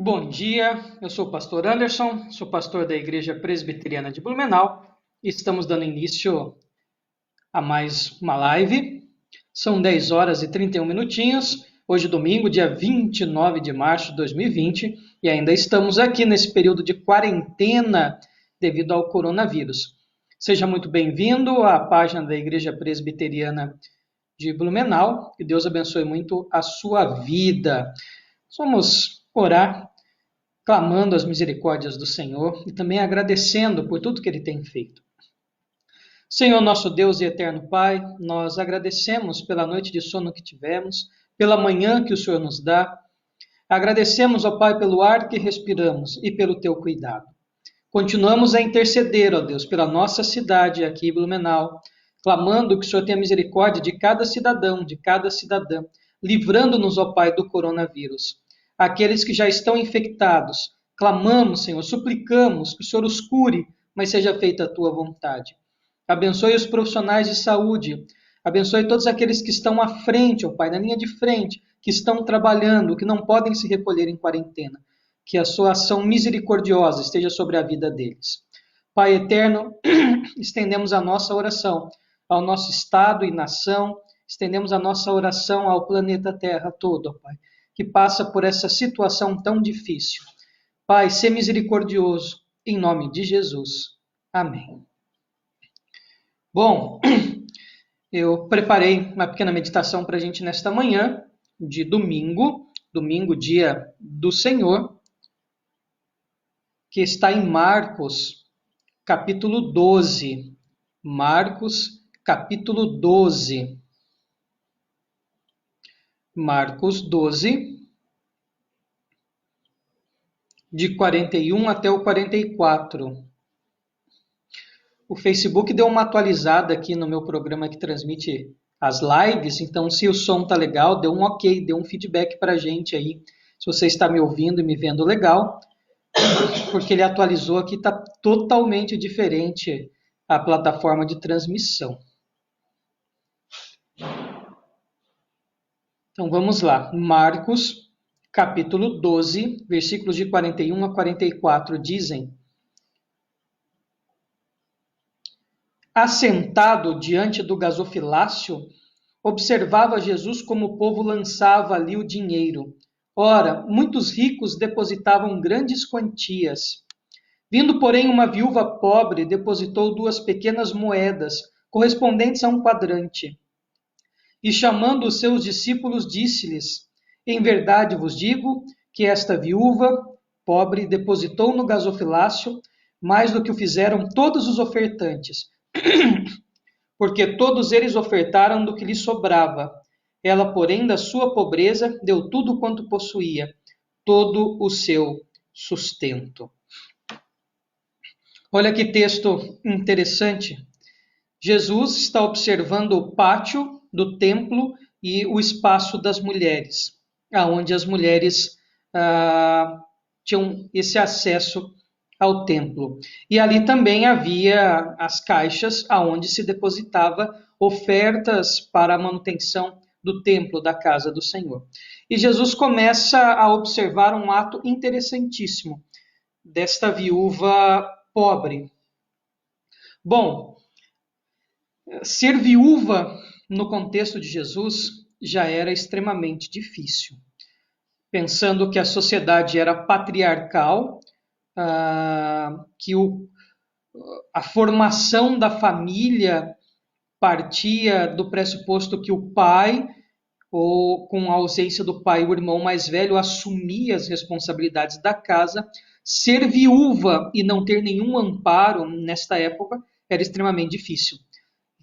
Bom dia, eu sou o pastor Anderson, sou pastor da Igreja Presbiteriana de Blumenau e estamos dando início a mais uma live. São 10 horas e 31 minutinhos, hoje domingo, dia 29 de março de 2020, e ainda estamos aqui nesse período de quarentena devido ao coronavírus. Seja muito bem-vindo à página da Igreja Presbiteriana de Blumenau, que Deus abençoe muito a sua vida. Vamos orar, clamando as misericórdias do Senhor e também agradecendo por tudo que Ele tem feito. Senhor, nosso Deus e eterno Pai, nós agradecemos pela noite de sono que tivemos, pela manhã que o Senhor nos dá. Agradecemos, ó Pai, pelo ar que respiramos e pelo Teu cuidado. Continuamos a interceder, ó Deus, pela nossa cidade aqui em Blumenau, clamando que o Senhor tenha misericórdia de cada cidadão, de cada cidadã, livrando-nos, ó Pai, do coronavírus. Aqueles que já estão infectados, clamamos, Senhor, suplicamos que o Senhor os cure, mas seja feita a Tua vontade. Abençoe os profissionais de saúde, abençoe todos aqueles que estão à frente, ó Pai, na linha de frente, que estão trabalhando, que não podem se recolher em quarentena. Que a sua ação misericordiosa esteja sobre a vida deles. Pai eterno, estendemos a nossa oração ao nosso estado e nação, estendemos a nossa oração ao planeta Terra todo, ó Pai, que passa por essa situação tão difícil. Pai, sê misericordioso, em nome de Jesus. Amém. Bom, eu preparei uma pequena meditação para a gente nesta manhã de domingo, dia do Senhor, que está em Marcos, capítulo 12. Marcos, capítulo 12. Marcos 12, de 41 até o 44. O Facebook deu uma atualizada aqui no meu programa que transmite as lives, então se o som tá legal, dê um ok, dê um feedback para a gente aí, se você está me ouvindo e me vendo legal, porque ele atualizou aqui, está totalmente diferente a plataforma de transmissão. Então vamos lá, Marcos, capítulo 12, versículos de 41 a 44 dizem: Assentado diante do gasofilácio, observava Jesus como o povo lançava ali o dinheiro. Ora, muitos ricos depositavam grandes quantias. Vindo, porém, uma viúva pobre, depositou 2 pequenas moedas, correspondentes a um quadrante. E chamando os seus discípulos, disse-lhes: Em verdade vos digo que esta viúva pobre depositou no gasofilácio mais do que o fizeram todos os ofertantes, porque todos eles ofertaram do que lhe sobrava. Ela, porém, da sua pobreza, deu tudo quanto possuía, todo o seu sustento. Olha que texto interessante. Jesus está observando o pátio do templo e o espaço das mulheres, aonde as mulheres tinham esse acesso ao templo. E ali também havia as caixas aonde se depositava ofertas para a manutenção do templo, da casa do Senhor. E Jesus começa a observar um ato interessantíssimo desta viúva pobre. Bom, ser viúva no contexto de Jesus já era extremamente difícil. Pensando que a sociedade era patriarcal, que a formação da família partia do pressuposto que o pai, ou com a ausência do pai, o irmão mais velho, assumia as responsabilidades da casa. Ser viúva e não ter nenhum amparo nesta época era extremamente difícil.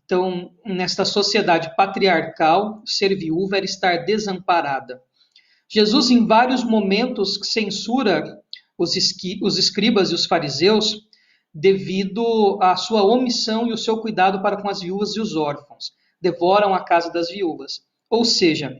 Então, nesta sociedade patriarcal, ser viúva era estar desamparada. Jesus, em vários momentos, censura os escribas e os fariseus devido à sua omissão e o seu cuidado para com as viúvas e os órfãos. Devoram a casa das viúvas. Ou seja,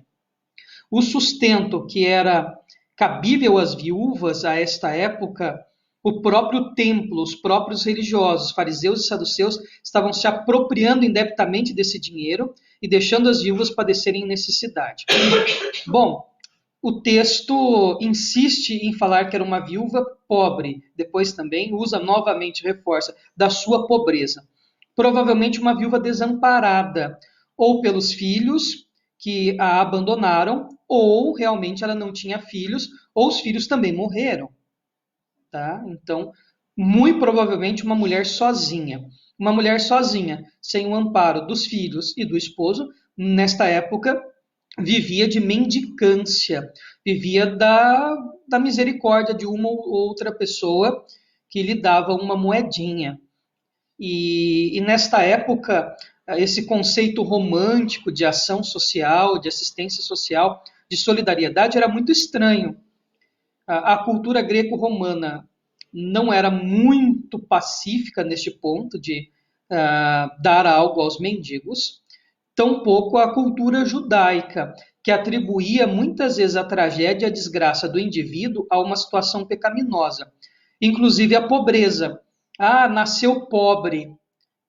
o sustento que era cabível às viúvas a esta época, o próprio templo, os próprios religiosos, fariseus e saduceus, estavam se apropriando indebitamente desse dinheiro e deixando as viúvas padecerem necessidade. Bom, o texto insiste em falar que era uma viúva pobre, depois também usa novamente, reforça, da sua pobreza. Provavelmente uma viúva desamparada, ou pelos filhos que a abandonaram, ou realmente ela não tinha filhos, ou os filhos também morreram. Tá? Então, muito provavelmente uma mulher sozinha. Uma mulher sozinha, sem o amparo dos filhos e do esposo, nesta época, vivia de mendicância, vivia da misericórdia de uma ou outra pessoa que lhe dava uma moedinha. E nesta época, esse conceito romântico de ação social, de assistência social, de solidariedade era muito estranho. A cultura greco-romana não era muito pacífica neste ponto de dar algo aos mendigos, tampouco a cultura judaica, que atribuía muitas vezes a tragédia e a desgraça do indivíduo a uma situação pecaminosa, inclusive a pobreza. Ah, nasceu pobre,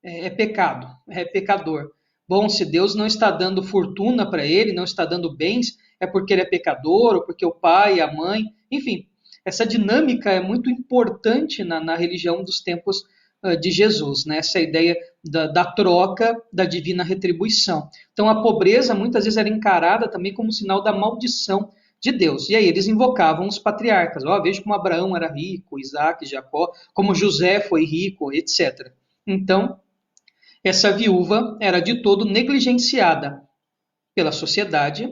é pecado, é pecador. Bom, se Deus não está dando fortuna para ele, não está dando bens, é porque ele é pecador, ou porque o pai, a mãe, enfim. Essa dinâmica é muito importante na religião dos tempos de Jesus, né? Essa ideia da troca da divina retribuição. Então, a pobreza muitas vezes era encarada também como sinal da maldição de Deus. E aí eles invocavam os patriarcas. Veja como Abraão era rico, Isaac, Jacó, como José foi rico, etc. Então, essa viúva era de todo negligenciada pela sociedade,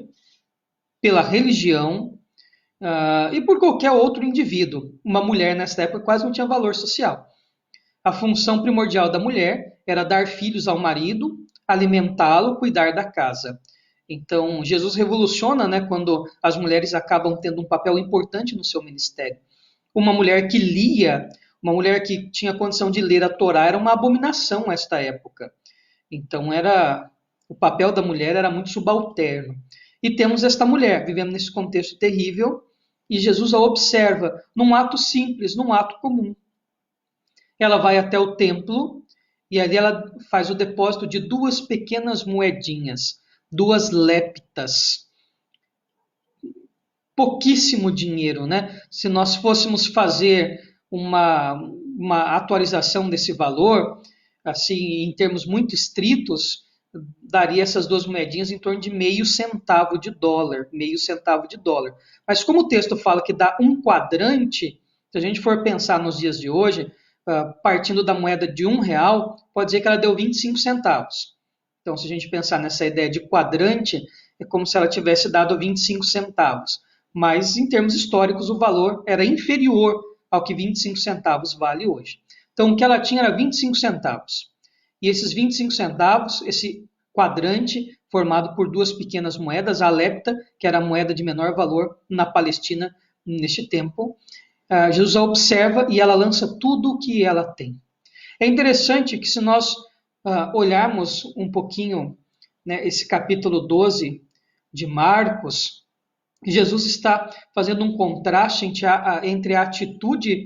pela religião e por qualquer outro indivíduo. Uma mulher nessa época quase não tinha valor social. A função primordial da mulher era dar filhos ao marido, alimentá-lo, cuidar da casa. Então, Jesus revoluciona, né, quando as mulheres acabam tendo um papel importante no seu ministério. Uma mulher que lia, uma mulher que tinha condição de ler a Torá, era uma abominação nesta época. Então, o papel da mulher era muito subalterno. E temos esta mulher vivendo nesse contexto terrível, e Jesus a observa num ato simples, num ato comum. Ela vai até o templo e ali ela faz o depósito de 2 pequenas moedinhas, 2 leptas. Pouquíssimo dinheiro, né? Se nós fôssemos fazer uma atualização desse valor, assim, em termos muito estritos, daria essas 2 moedinhas em torno de meio centavo de dólar. Mas como o texto fala que dá um quadrante, se a gente for pensar nos dias de hoje, partindo da moeda de R$1, pode dizer que ela deu 25 centavos. Então, se a gente pensar nessa ideia de quadrante, é como se ela tivesse dado 25 centavos. Mas, em termos históricos, o valor era inferior ao que 25 centavos vale hoje. Então, o que ela tinha era 25 centavos. E esses 25 centavos, esse quadrante, formado por 2 pequenas moedas, a lepta, que era a moeda de menor valor na Palestina neste tempo, Jesus a observa e ela lança tudo o que ela tem. É interessante que se nós olharmos um pouquinho, né, esse capítulo 12 de Marcos, Jesus está fazendo um contraste entre a atitude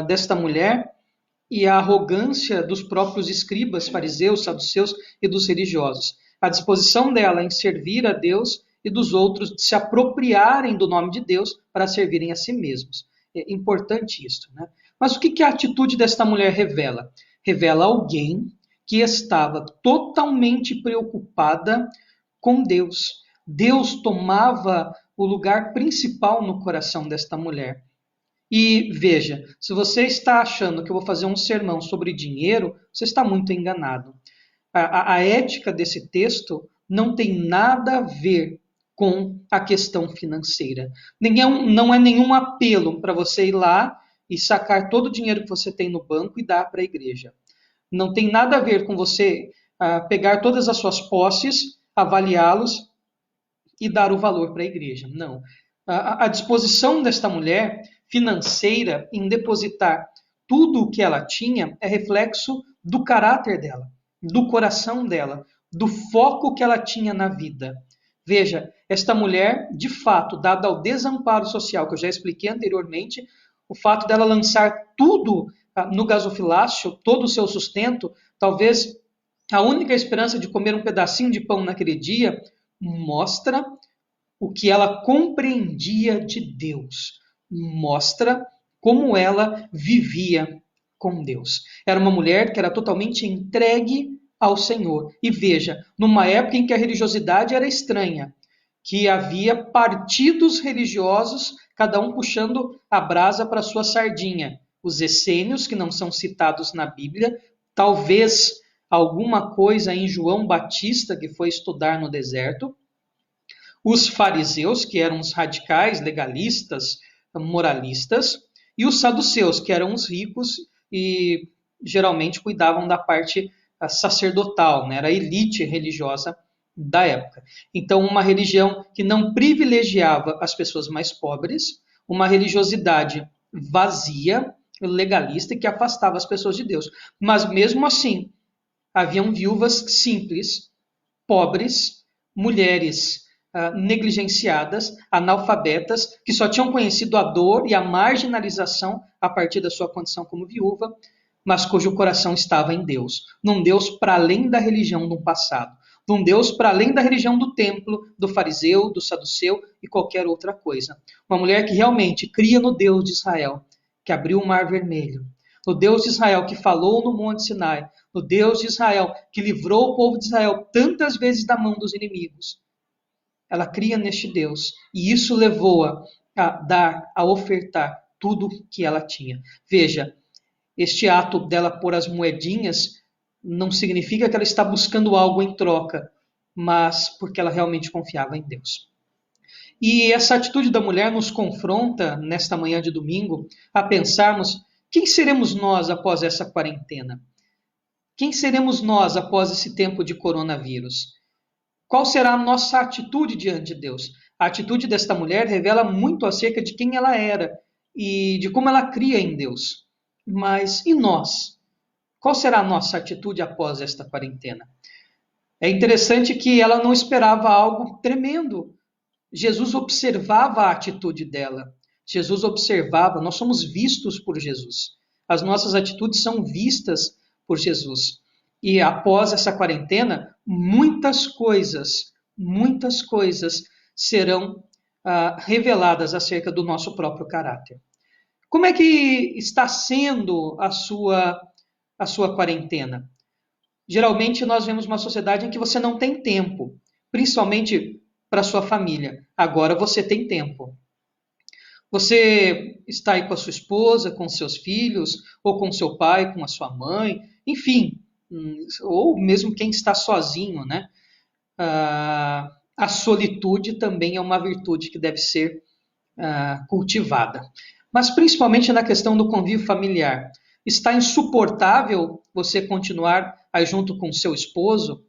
desta mulher e a arrogância dos próprios escribas, fariseus, saduceus e dos religiosos. A disposição dela em servir a Deus e dos outros de se apropriarem do nome de Deus para servirem a si mesmos. É importante isso, né? Mas o que a atitude desta mulher revela? Revela alguém que estava totalmente preocupada com Deus. Deus tomava o lugar principal no coração desta mulher. E veja, se você está achando que eu vou fazer um sermão sobre dinheiro, você está muito enganado. A ética desse texto não tem nada a ver com a questão financeira. Não é nenhum apelo para você ir lá e sacar todo o dinheiro que você tem no banco e dar para a igreja. Não tem nada a ver com você pegar todas as suas posses, avaliá-los e dar o valor para a igreja. Não. A disposição desta mulher financeira em depositar tudo o que ela tinha é reflexo do caráter dela, do coração dela, do foco que ela tinha na vida. Veja, esta mulher, de fato, dada ao desamparo social, que eu já expliquei anteriormente, o fato dela lançar tudo no gasofilácio, todo o seu sustento, talvez a única esperança de comer um pedacinho de pão naquele dia, mostra o que ela compreendia de Deus. Mostra como ela vivia com Deus. Era uma mulher que era totalmente entregue ao Senhor. E veja, numa época em que a religiosidade era estranha, que havia partidos religiosos, cada um puxando a brasa para sua sardinha. Os essênios, que não são citados na Bíblia, talvez alguma coisa em João Batista, que foi estudar no deserto, os fariseus, que eram os radicais, legalistas, moralistas, e os saduceus, que eram os ricos e geralmente cuidavam da parte sacerdotal, né? Era a elite religiosa da época. Então, uma religião que não privilegiava as pessoas mais pobres, uma religiosidade vazia, legalista, e que afastava as pessoas de Deus. Mas mesmo assim, haviam viúvas simples, pobres, mulheres negligenciadas, analfabetas, que só tinham conhecido a dor e a marginalização a partir da sua condição como viúva, mas cujo coração estava em Deus, num Deus para além da religião do passado, num Deus para além da religião do templo, do fariseu, do saduceu e qualquer outra coisa. Uma mulher que realmente cria no Deus de Israel, que abriu o Mar Vermelho, no Deus de Israel que falou no Monte Sinai, no Deus de Israel que livrou o povo de Israel tantas vezes da mão dos inimigos. Ela cria neste Deus e isso levou-a a dar, a ofertar tudo que ela tinha. Veja, este ato dela pôr as moedinhas não significa que ela está buscando algo em troca, mas porque ela realmente confiava em Deus. E essa atitude da mulher nos confronta, nesta manhã de domingo, a pensarmos quem seremos nós após essa quarentena? Quem seremos nós após esse tempo de coronavírus? Qual será a nossa atitude diante de Deus? A atitude desta mulher revela muito acerca de quem ela era e de como ela cria em Deus. Mas e nós? Qual será a nossa atitude após esta quarentena? É interessante que ela não esperava algo tremendo. Jesus observava a atitude dela. Jesus observava, nós somos vistos por Jesus. As nossas atitudes são vistas por Jesus. E após essa quarentena, muitas coisas serão reveladas acerca do nosso próprio caráter. Como é que está sendo a sua quarentena? Geralmente nós vemos uma sociedade em que você não tem tempo, principalmente para sua família. Agora você tem tempo. Você está aí com a sua esposa, com seus filhos, ou com seu pai, com a sua mãe, enfim, ou mesmo quem está sozinho, né? A solitude também é uma virtude que deve ser cultivada. Mas principalmente na questão do convívio familiar. Está insuportável você continuar aí junto com seu esposo?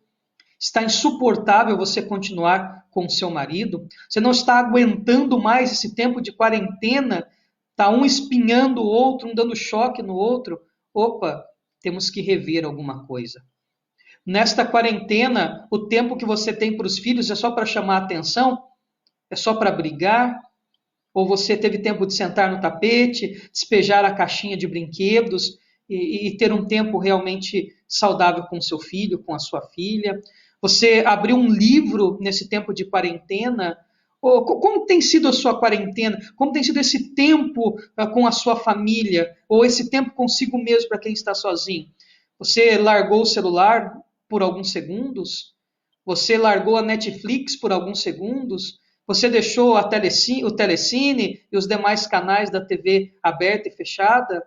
Está insuportável você continuar com seu marido? Você não está aguentando mais esse tempo de quarentena? Está um espinhando o outro, um dando choque no outro? Opa, temos que rever alguma coisa. Nesta quarentena, o tempo que você tem para os filhos é só para chamar a atenção? É só para brigar? Ou você teve tempo de sentar no tapete, despejar a caixinha de brinquedos e ter um tempo realmente saudável com seu filho, com a sua filha? Você abriu um livro nesse tempo de quarentena? Ou, como tem sido a sua quarentena? Como tem sido esse tempo com a sua família? Ou esse tempo consigo mesmo para quem está sozinho? Você largou o celular por alguns segundos? Você largou a Netflix por alguns segundos? Você deixou o Telecine e os demais canais da TV aberta e fechada?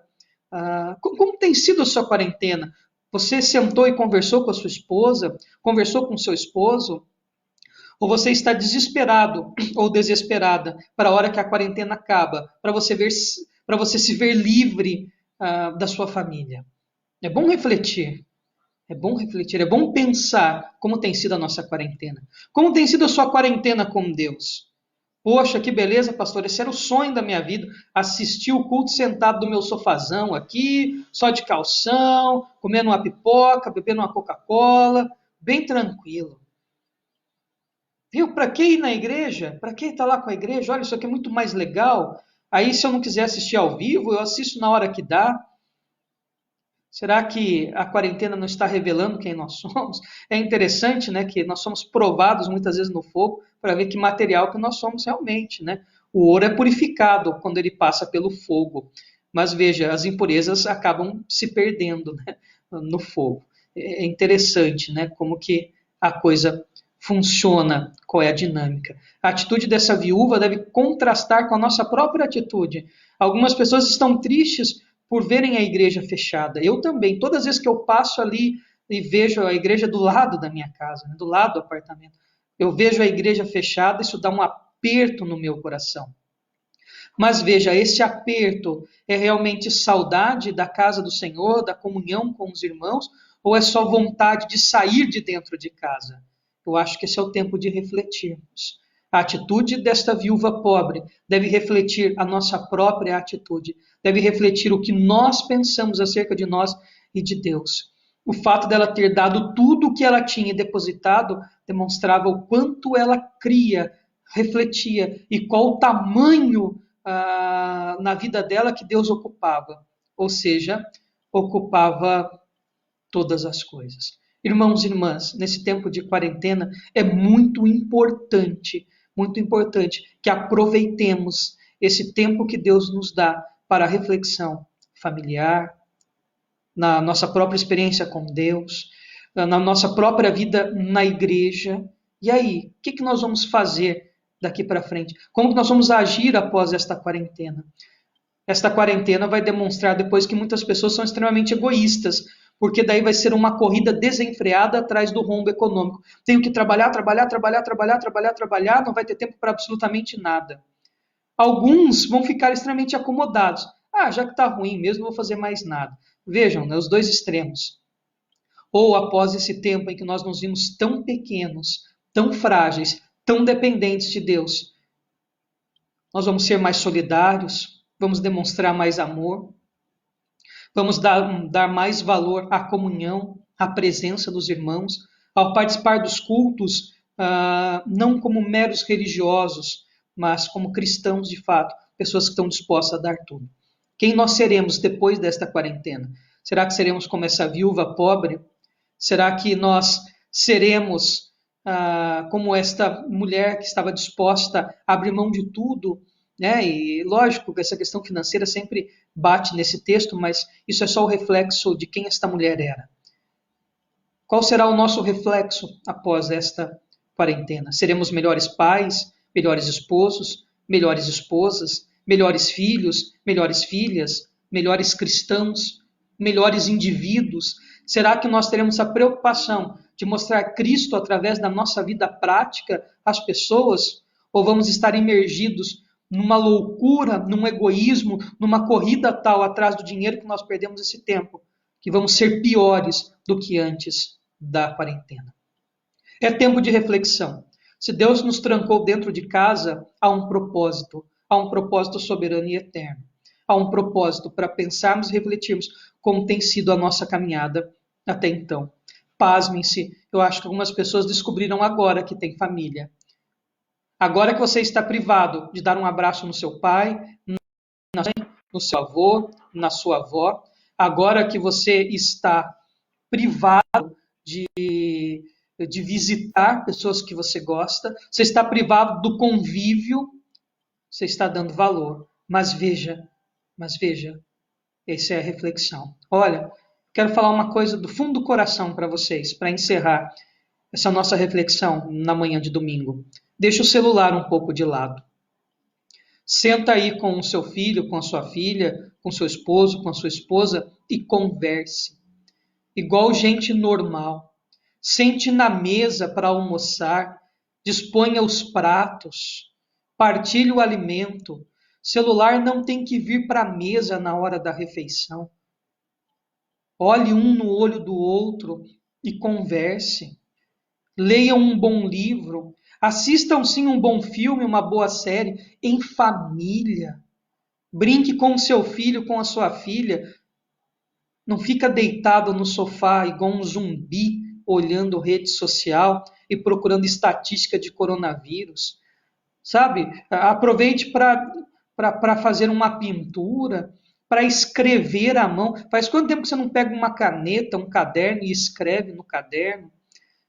Como tem sido a sua quarentena? Você sentou e conversou com a sua esposa? Conversou com o seu esposo? Ou você está desesperado ou desesperada para a hora que a quarentena acaba, para você se ver livre da sua família? É bom refletir. É bom refletir, é bom pensar como tem sido a nossa quarentena. Como tem sido a sua quarentena com Deus? Poxa, que beleza, pastor, esse era o sonho da minha vida. Assistir o culto sentado no meu sofazão aqui, só de calção, comendo uma pipoca, bebendo uma Coca-Cola, bem tranquilo. Viu? Para que ir na igreja? Para que estar lá com a igreja? Olha, isso aqui é muito mais legal. Aí, se eu não quiser assistir ao vivo, eu assisto na hora que dá. Será que a quarentena não está revelando quem nós somos? É interessante, né, que nós somos provados muitas vezes no fogo para ver que material que nós somos realmente, né? O ouro é purificado quando ele passa pelo fogo, mas veja, as impurezas acabam se perdendo, né, no fogo. É interessante, né, como que a coisa funciona, qual é a dinâmica. A atitude dessa viúva deve contrastar com a nossa própria atitude. Algumas pessoas estão tristes por verem a igreja fechada. Eu também, todas as vezes que eu passo ali e vejo a igreja do lado da minha casa, né, do lado do apartamento, eu vejo a igreja fechada, isso dá um aperto no meu coração. Mas veja, esse aperto é realmente saudade da casa do Senhor, da comunhão com os irmãos, ou é só vontade de sair de dentro de casa? Eu acho que esse é o tempo de refletirmos. A atitude desta viúva pobre deve refletir a nossa própria atitude, deve refletir o que nós pensamos acerca de nós e de Deus. O fato dela ter dado tudo o que ela tinha depositado demonstrava o quanto ela cria, refletia e qual o tamanho na vida dela que Deus ocupava. Ou seja, ocupava todas as coisas. Irmãos e irmãs, nesse tempo de quarentena é muito importante que aproveitemos esse tempo que Deus nos dá para a reflexão familiar, na nossa própria experiência com Deus, na nossa própria vida na igreja. E aí, o que nós vamos fazer daqui para frente? Como que nós vamos agir após esta quarentena? Esta quarentena vai demonstrar depois que muitas pessoas são extremamente egoístas, porque daí vai ser uma corrida desenfreada atrás do rombo econômico. Tenho que trabalhar, trabalhar, trabalhar, trabalhar, trabalhar, trabalhar, não vai ter tempo para absolutamente nada. Alguns vão ficar extremamente acomodados. Ah, já que está ruim mesmo, não vou fazer mais nada. Vejam, né, os dois extremos. Ou após esse tempo em que nós nos vimos tão pequenos, tão frágeis, tão dependentes de Deus, nós vamos ser mais solidários, vamos demonstrar mais amor, vamos dar mais valor à comunhão, à presença dos irmãos, ao participar dos cultos, não como meros religiosos, mas como cristãos de fato, pessoas que estão dispostas a dar tudo. Quem nós seremos depois desta quarentena? Será que seremos como essa viúva pobre? Será que nós seremos como esta mulher que estava disposta a abrir mão de tudo? Né? E lógico que essa questão financeira sempre bate nesse texto, mas isso é só o reflexo de quem esta mulher era. Qual será o nosso reflexo após esta quarentena? Seremos melhores pais, melhores esposos, melhores esposas, melhores filhos, melhores filhas, melhores cristãos, melhores indivíduos? Será que nós teremos a preocupação de mostrar Cristo através da nossa vida prática às pessoas? Ou vamos estar imergidos numa loucura, num egoísmo, numa corrida tal atrás do dinheiro que nós perdemos esse tempo, que vamos ser piores do que antes da quarentena? É tempo de reflexão. Se Deus nos trancou dentro de casa, há um propósito soberano e eterno. Há um propósito para pensarmos e refletirmos como tem sido a nossa caminhada até então. Pasmem-se, eu acho que algumas pessoas descobriram agora que tem família. Agora que você está privado de dar um abraço no seu pai, no seu avô, na sua avó, agora que você está privado de visitar pessoas que você gosta, você está privado do convívio, você está dando valor. Mas veja, essa é a reflexão. Olha, quero falar uma coisa do fundo do coração para vocês, para encerrar essa nossa reflexão na manhã de domingo. Deixa o celular um pouco de lado. Senta aí com o seu filho, com a sua filha, com seu esposo, com a sua esposa e converse. Igual gente normal. Sente na mesa para almoçar, disponha os pratos, partilhe o alimento. Celular não tem que vir para a mesa na hora da refeição. Olhe um no olho do outro e converse. Leiam um bom livro. Assistam sim um bom filme, uma boa série, em família. Brinque com o seu filho, com a sua filha. Não fica deitado no sofá igual um zumbi, olhando rede social e procurando estatística de coronavírus. Sabe? Aproveite para fazer uma pintura, para escrever à mão. Faz quanto tempo que você não pega uma caneta, um caderno e escreve no caderno?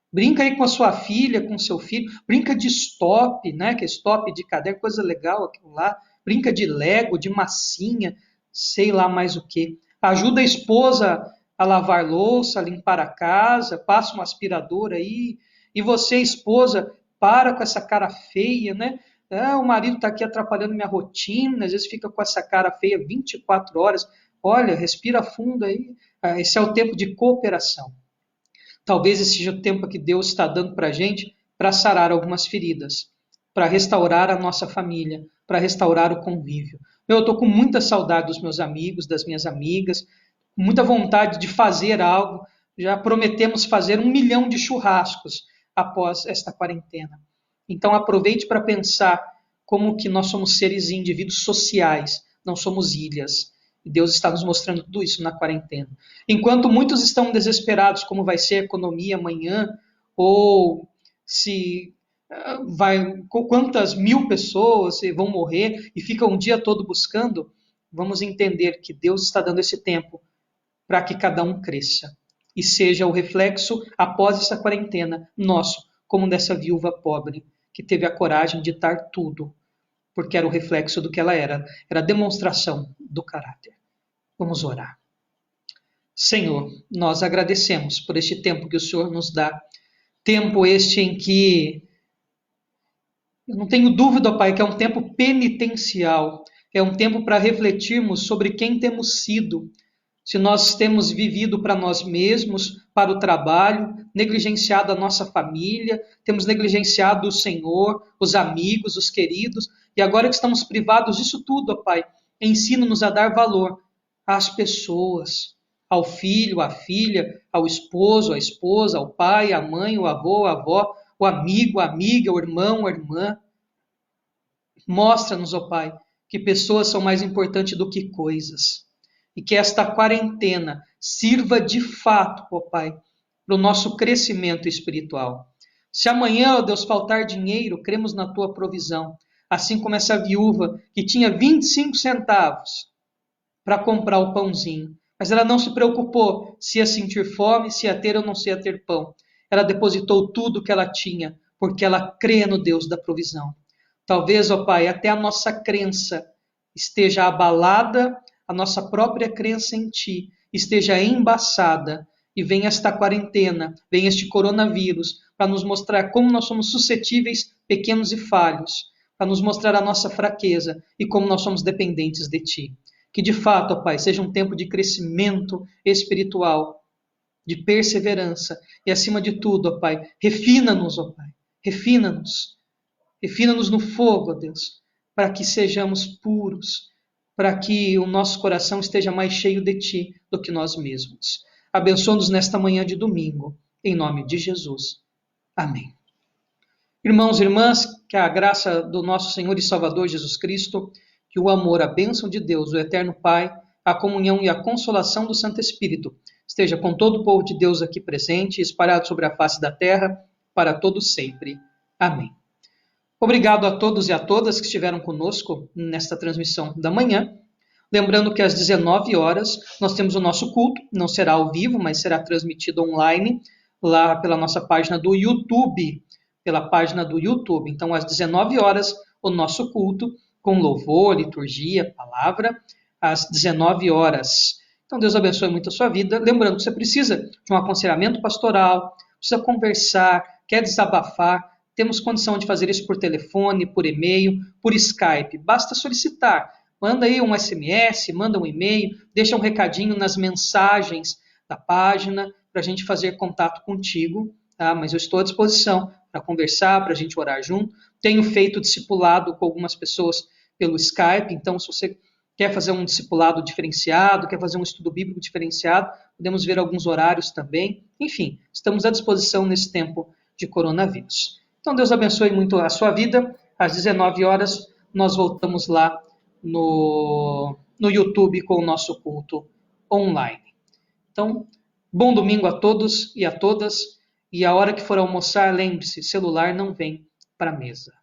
Brinca aí com a sua filha, com o seu filho. Brinca de stop, né? Que é stop de caderno, coisa legal aquilo lá. Brinca de Lego, de massinha, sei lá mais o que. Ajuda a esposa a lavar louça, a limpar a casa, passa um aspirador aí. E você, esposa, para com essa cara feia, né? Ah, o marido está aqui atrapalhando minha rotina, às vezes fica com essa cara feia 24 horas. Olha, respira fundo aí. Esse é o tempo de cooperação. Talvez esse seja o tempo que Deus está dando para a gente para sarar algumas feridas, para restaurar a nossa família, para restaurar o convívio. Eu estou com muita saudade dos meus amigos, das minhas amigas, muita vontade de fazer algo. Já prometemos fazer 1 milhão de churrascos após esta quarentena. Então aproveite para pensar como que nós somos seres e indivíduos sociais, não somos ilhas. E Deus está nos mostrando tudo isso na quarentena. Enquanto muitos estão desesperados como vai ser a economia amanhã, ou se quantas mil pessoas vão morrer e ficam um dia todo buscando, vamos entender que Deus está dando esse tempo para que cada um cresça e seja o reflexo após essa quarentena nosso, como dessa viúva pobre que teve a coragem de dar tudo, porque era o reflexo do que ela era a demonstração do caráter. Vamos orar. Senhor, nós agradecemos por este tempo que o Senhor nos dá, tempo este em que eu não tenho dúvida, ó Pai, que é um tempo penitencial, é um tempo para refletirmos sobre quem temos sido, se nós temos vivido para nós mesmos, para o trabalho, negligenciado a nossa família, temos negligenciado o Senhor, os amigos, os queridos, e agora que estamos privados disso tudo, ó Pai, ensina-nos a dar valor às pessoas, ao filho, à filha, ao esposo, à esposa, ao pai, à mãe, ao avô, à avó, o amigo, a amiga, o irmão, a irmã. Mostra-nos, ó Pai, que pessoas são mais importantes do que coisas. E que esta quarentena sirva de fato, ó Pai, para o nosso crescimento espiritual. Se amanhã, ó Deus, faltar dinheiro, cremos na Tua provisão. Assim como essa viúva que tinha 25 centavos para comprar o pãozinho. Mas ela não se preocupou se ia sentir fome, se ia ter ou não se ia ter pão. Ela depositou tudo que ela tinha, porque ela crê no Deus da provisão. Talvez, ó Pai, até a nossa crença esteja abalada, a nossa própria crença em Ti esteja embaçada, e vem esta quarentena, vem este coronavírus, para nos mostrar como nós somos suscetíveis, pequenos e falhos, para nos mostrar a nossa fraqueza e como nós somos dependentes de Ti. Que de fato, ó Pai, seja um tempo de crescimento espiritual, de perseverança e, acima de tudo, ó Pai, refina-nos, ó Pai, refina-nos. Refina-nos no fogo, ó Deus, para que sejamos puros, para que o nosso coração esteja mais cheio de Ti do que nós mesmos. Abençoa-nos nesta manhã de domingo, em nome de Jesus. Amém. Irmãos e irmãs, que a graça do nosso Senhor e Salvador Jesus Cristo, que o amor, a bênção de Deus, o eterno Pai, a comunhão e a consolação do Santo Espírito esteja com todo o povo de Deus aqui presente, espalhado sobre a face da terra, para todos sempre. Amém. Obrigado a todos e a todas que estiveram conosco nesta transmissão da manhã. Lembrando que às 19 horas nós temos o nosso culto, não será ao vivo, mas será transmitido online, lá pela nossa página do YouTube, Então, às 19 horas, o nosso culto, com louvor, liturgia, palavra, às 19 horas. Então, Deus abençoe muito a sua vida. Lembrando que você precisa de um aconselhamento pastoral, precisa conversar, quer desabafar, temos condição de fazer isso por telefone, por e-mail, por Skype. Basta solicitar. Manda aí um SMS, manda um e-mail, deixa um recadinho nas mensagens da página para a gente fazer contato contigo. Tá? Mas eu estou à disposição para conversar, para a gente orar junto. Tenho feito discipulado com algumas pessoas pelo Skype, então se você quer fazer um discipulado diferenciado, quer fazer um estudo bíblico diferenciado, podemos ver alguns horários também. Enfim, estamos à disposição nesse tempo de coronavírus. Então, Deus abençoe muito a sua vida. Às 19 horas, nós voltamos lá no YouTube com o nosso culto online. Então, bom domingo a todos e a todas. E a hora que for almoçar, lembre-se, celular não vem para a mesa.